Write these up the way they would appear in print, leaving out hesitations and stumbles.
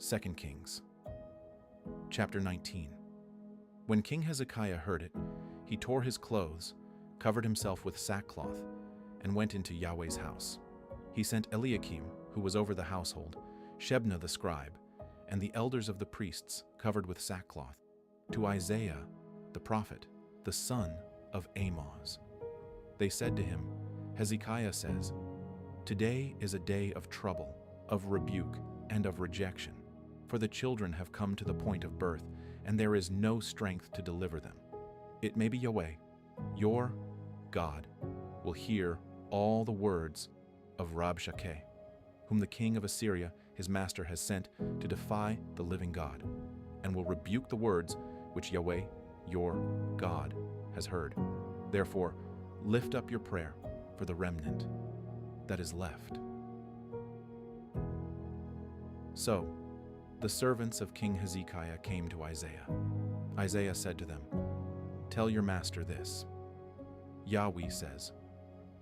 2 Kings, chapter 19. When King Hezekiah heard it, he tore his clothes, covered himself with sackcloth, and went into Yahweh's house. He sent Eliakim, who was over the household, Shebna the scribe, and the elders of the priests, covered with sackcloth, to Isaiah the prophet, the son of Emmaus. They said to him, Hezekiah says, "Today is a day of trouble, of rebuke, and of rejection, for the children have come to the point of birth, and there is no strength to deliver them. It may be Yahweh, your God, will hear all the words of Rabshakeh, whom the king of Assyria, his master, has sent to defy the living God, and will rebuke the words which Yahweh, your God, has heard. Therefore, lift up your prayer for the remnant that is left." So, the servants of King Hezekiah came to Isaiah. Isaiah said to them, "Tell your master this. Yahweh says,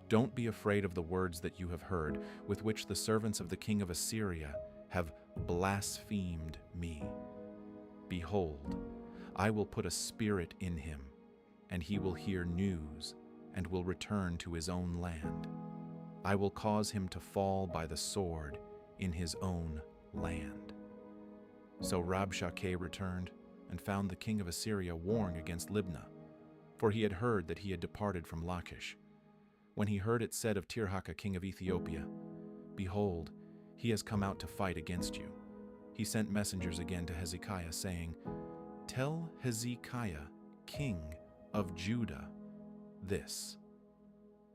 don't be afraid of the words that you have heard, with which the servants of the king of Assyria have blasphemed me. Behold, I will put a spirit in him, and he will hear news and will return to his own land. I will cause him to fall by the sword in his own land." So Rabshakeh returned and found the king of Assyria warring against Libnah, for he had heard that he had departed from Lachish. When he heard it said of Tirhakah king of Ethiopia, "Behold, he has come out to fight against you," he sent messengers again to Hezekiah, saying, "Tell Hezekiah, king of Judah, this.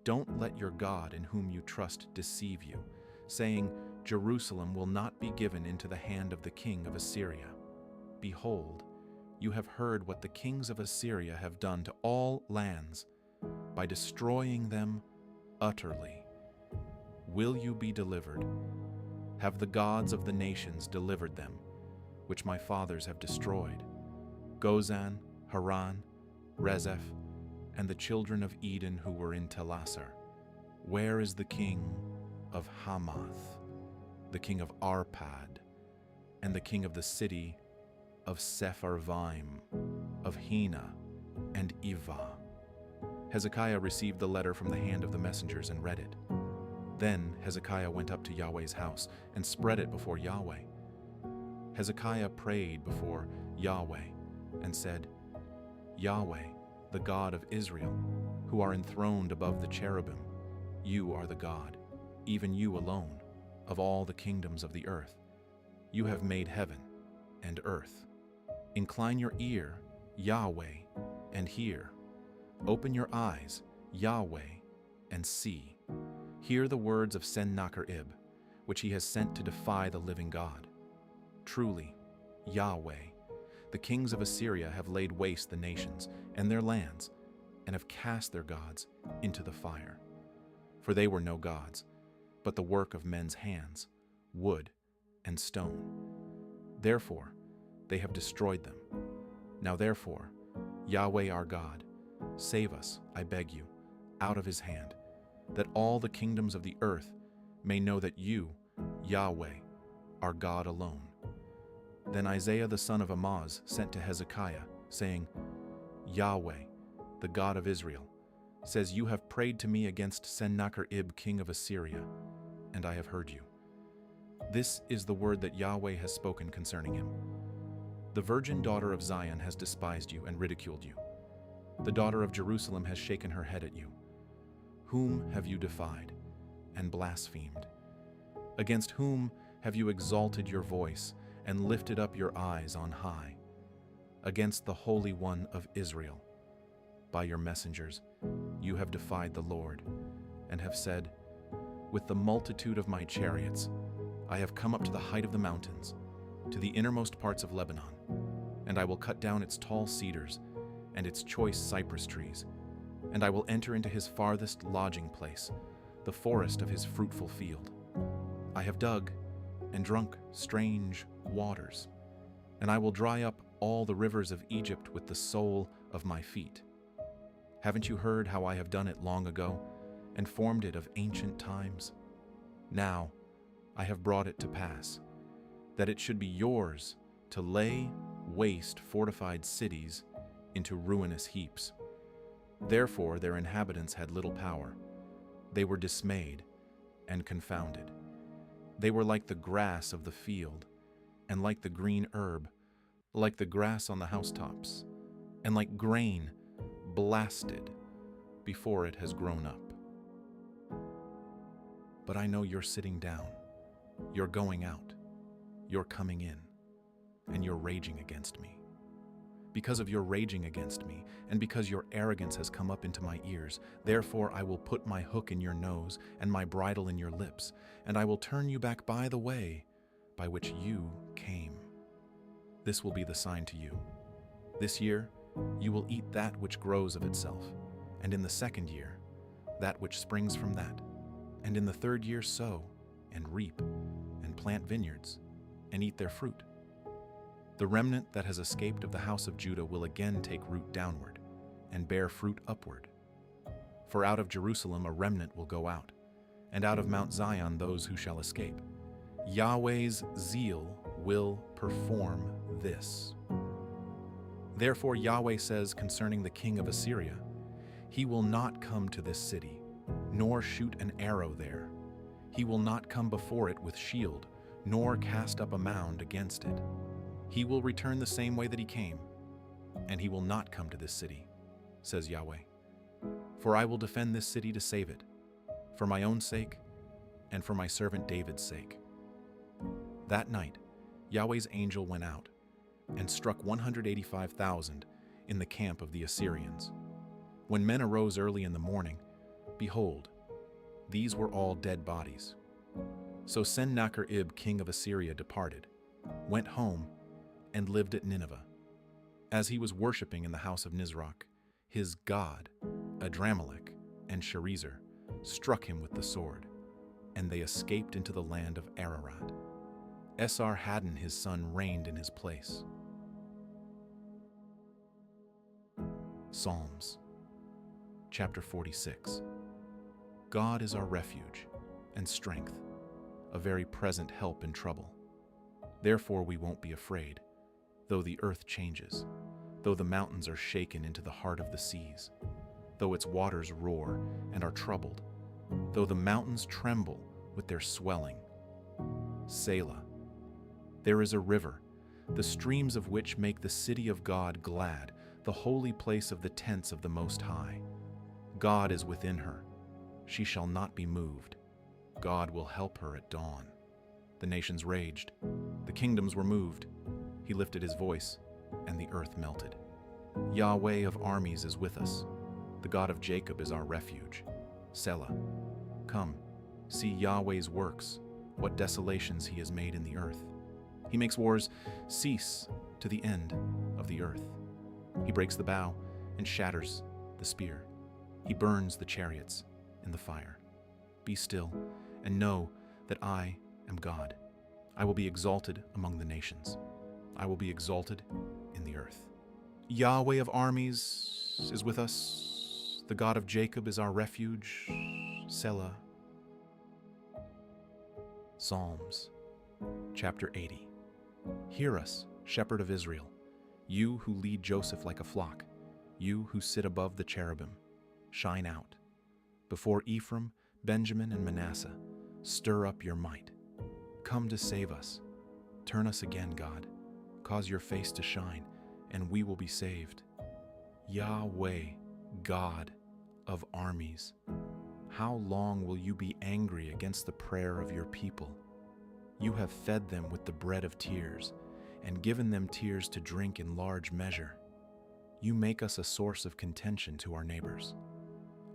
Don't let your God in whom you trust deceive you, saying, Jerusalem will not be given into the hand of the king of Assyria. Behold, you have heard what the kings of Assyria have done to all lands by destroying them utterly. Will you be delivered? Have the gods of the nations delivered them, which my fathers have destroyed? Gozan, Haran, Rezeph, and the children of Eden who were in Telassar. Where is the king of Hamath, the king of Arpad, and the king of the city of Sepharvaim, of Hena and Ivah?" Hezekiah received the letter from the hand of the messengers and read it. Then Hezekiah went up to Yahweh's house and spread it before Yahweh. Hezekiah prayed before Yahweh and said, "Yahweh, the God of Israel, who are enthroned above the cherubim, you are the God, even you alone, of all the kingdoms of the earth. You have made heaven and earth. Incline your ear, Yahweh, and hear. Open your eyes, Yahweh, and see. Hear the words of Sennacherib, which he has sent to defy the living God. Truly, Yahweh, the kings of Assyria have laid waste the nations and their lands, and have cast their gods into the fire. For they were no gods, but the work of men's hands, wood and stone. Therefore, they have destroyed them. Now therefore, Yahweh our God, save us, I beg you, out of his hand, that all the kingdoms of the earth may know that you, Yahweh, are God alone." Then Isaiah the son of Amoz sent to Hezekiah, saying, "Yahweh, the God of Israel, says you have prayed to me against Sennacherib king of Assyria, and I have heard you. This is the word that Yahweh has spoken concerning him. The virgin daughter of Zion has despised you and ridiculed you. The daughter of Jerusalem has shaken her head at you. Whom have you defied and blasphemed? Against whom have you exalted your voice and lifted up your eyes on high? Against the Holy One of Israel. By your messengers you have defied the Lord, and have said, with the multitude of my chariots I have come up to the height of the mountains, to the innermost parts of Lebanon, and I will cut down its tall cedars and its choice cypress trees, and I will enter into his farthest lodging place, the forest of his fruitful field. I have dug and drunk strange waters, and I will dry up all the rivers of Egypt with the sole of my feet. Haven't you heard how I have done it long ago, and formed it of ancient times? Now I have brought it to pass, that it should be yours to lay waste fortified cities into ruinous heaps. Therefore their inhabitants had little power. They were dismayed and confounded. They were like the grass of the field, and like the green herb, like the grass on the housetops, and like grain blasted before it has grown up. But I know you're sitting down, you're going out, you're coming in, and you're raging against me. Because of your raging against me, and because your arrogance has come up into my ears, therefore I will put my hook in your nose and my bridle in your lips, and I will turn you back by the way by which you came. This will be the sign to you. This year you will eat that which grows of itself, and in the second year that which springs from that, and in the third year sow and reap and plant vineyards and eat their fruit. The remnant that has escaped of the house of Judah will again take root downward and bear fruit upward. For out of Jerusalem a remnant will go out, and out of Mount Zion those who shall escape. Yahweh's zeal will perform this. Therefore Yahweh says concerning the king of Assyria, he will not come to this city, nor shoot an arrow there. He will not come before it with shield, nor cast up a mound against it. He will return the same way that he came, and he will not come to this city, says Yahweh. For I will defend this city to save it, for my own sake and for my servant David's sake. That night, Yahweh's angel went out and struck 185,000 in the camp of the Assyrians. When men arose early in the morning, behold, these were all dead bodies. So Sennacherib, king of Assyria, departed, went home, and lived at Nineveh. As he was worshipping in the house of Nisroch, his god, Adramelech and Sharezer, struck him with the sword, and they escaped into the land of Ararat. Esarhaddon his son reigned in his place. Psalms, chapter 46. God is our refuge and strength, a very present help in trouble. Therefore we won't be afraid, though the earth changes, though the mountains are shaken into the heart of the seas, though its waters roar and are troubled, though the mountains tremble with their swelling. Selah. There is a river, the streams of which make the city of God glad, the holy place of the tents of the Most High. God is within her. She shall not be moved. God will help her at dawn. The nations raged. The kingdoms were moved. He lifted his voice, and the earth melted. Yahweh of armies is with us. The God of Jacob is our refuge. Selah. Come, see Yahweh's works, what desolations he has made in the earth. He makes wars cease to the end of the earth. He breaks the bow and shatters the spear. He burns the chariots in the fire. Be still and know that I am God. I will be exalted among the nations. I will be exalted in the earth. Yahweh of armies is with us. The God of Jacob is our refuge. Selah. Psalms, chapter 80. Hear us, shepherd of Israel, you who lead Joseph like a flock, you who sit above the cherubim. Shine out. Before Ephraim, Benjamin, and Manasseh, stir up your might. Come to save us. Turn us again, God. Cause your face to shine, and we will be saved. Yahweh, God of armies, how long will you be angry against the prayer of your people? You have fed them with the bread of tears, and given them tears to drink in large measure. You make us a source of contention to our neighbors.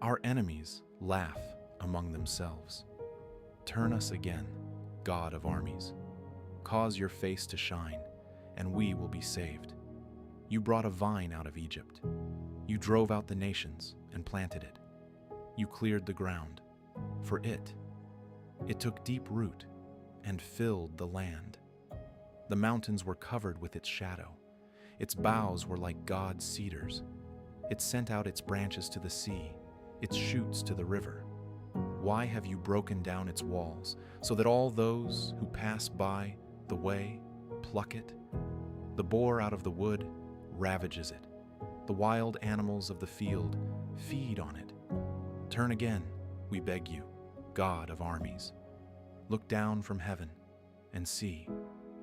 Our enemies laugh among themselves. Turn us again, God of armies. Cause your face to shine, and we will be saved. You brought a vine out of Egypt. You drove out the nations and planted it. You cleared the ground. For it took deep root and filled the land. The mountains were covered with its shadow. Its boughs were like God's cedars. It sent out its branches to the sea, its shoots to the river. Why have you broken down its walls, so that all those who pass by the way, pluck it. The boar out of the wood ravages it. The wild animals of the field feed on it. Turn again, we beg you, God of armies. Look down from heaven and see,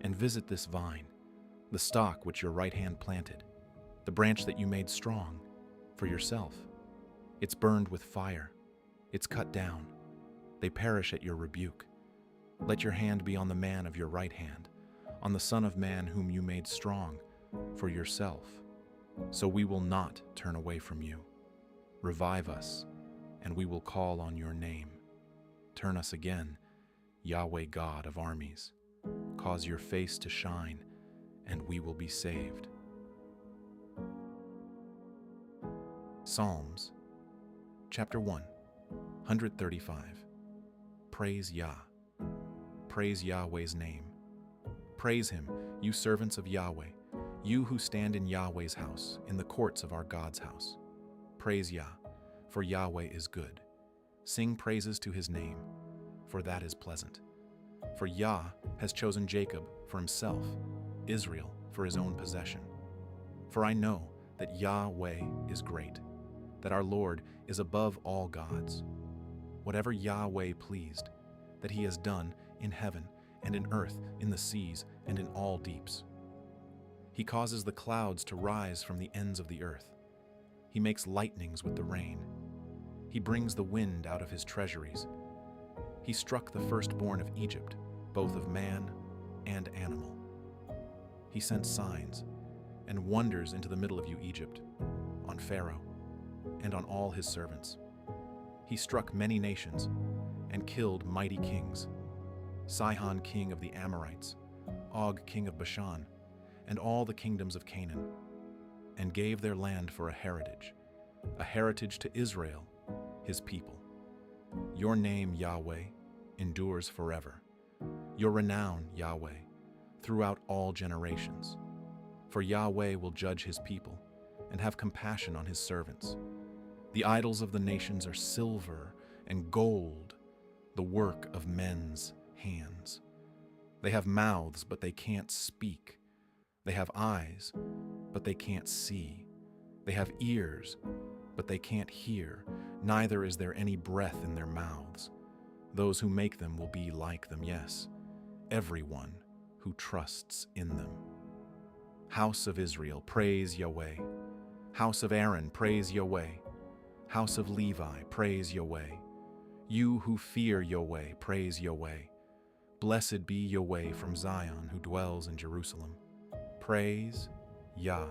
and visit this vine, the stock which your right hand planted, the branch that you made strong for yourself. It's burned with fire, it's cut down. They perish at your rebuke. Let your hand be on the man of your right hand, on the Son of Man whom you made strong for yourself. So we will not turn away from you. Revive us, and we will call on your name. Turn us again, Yahweh God of armies. Cause your face to shine, and we will be saved. Psalms, chapter 1, 135. Praise Yah. Praise Yahweh's name. Praise him, you servants of Yahweh, you who stand in Yahweh's house, in the courts of our God's house. Praise Yah, for Yahweh is good. Sing praises to his name, for that is pleasant. For Yah has chosen Jacob for himself, Israel for his own possession. For I know that Yahweh is great, that our Lord is above all gods. Whatever Yahweh pleased, that he has done in heaven and in earth, in the seas and in all deeps. He causes the clouds to rise from the ends of the earth. He makes lightnings with the rain. He brings the wind out of his treasuries. He struck the firstborn of Egypt, both of man and animal. He sent signs and wonders into the middle of you, Egypt, on Pharaoh and on all his servants. He struck many nations and killed mighty kings, Sihon king of the Amorites, Og king of Bashan, and all the kingdoms of Canaan, and gave their land for a heritage to Israel, his people. Your name, Yahweh, endures forever. Your renown, Yahweh, throughout all generations. For Yahweh will judge his people and have compassion on his servants. The idols of the nations are silver and gold, the work of men's hands. They have mouths, but they can't speak. They have eyes, but they can't see. They have ears, but they can't hear. Neither is there any breath in their mouths. Those who make them will be like them, yes, everyone who trusts in them. House of Israel, praise Yahweh. House of Aaron, praise Yahweh. House of Levi, praise Yahweh. You who fear Yahweh, praise Yahweh. Blessed be Yahweh from Zion, who dwells in Jerusalem. Praise Yah.